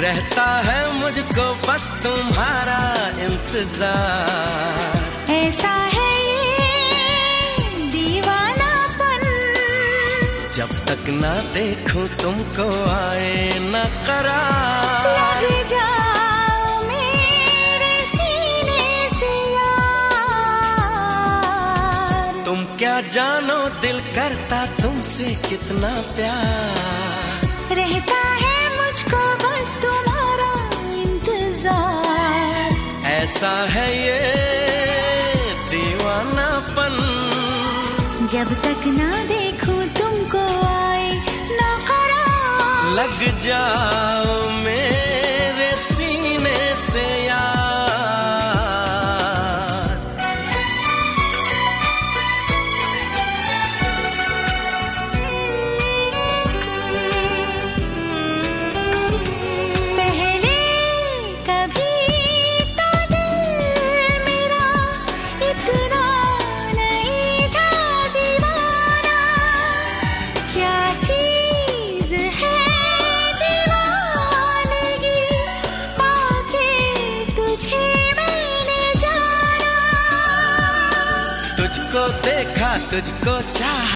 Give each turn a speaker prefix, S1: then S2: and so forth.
S1: रहता है मुझको बस तुम्हारा इंतजार।
S2: ऐसा है ये दीवानापन,
S1: जब तक ना देखूं तुमको आए न करार।
S2: लग जाओ मेरे सीने से यार।
S1: तुम क्या जानो दिल करता तुमसे कितना प्यार।
S2: रहता है मुझको बस तुम्हारा इंतजार।
S1: ऐसा है ये दीवानापन,
S2: जब तक ना देखूं तुमको आए ना करार।
S1: लग जाओ मेरे सीने से यार।
S2: पहले कभी तो दिल मेरा इतना नहीं था दीवाना। क्या चीज है दीवानगी, पाके तुझे मैंने जाना।
S1: तुझको देखा तुझको चाहा,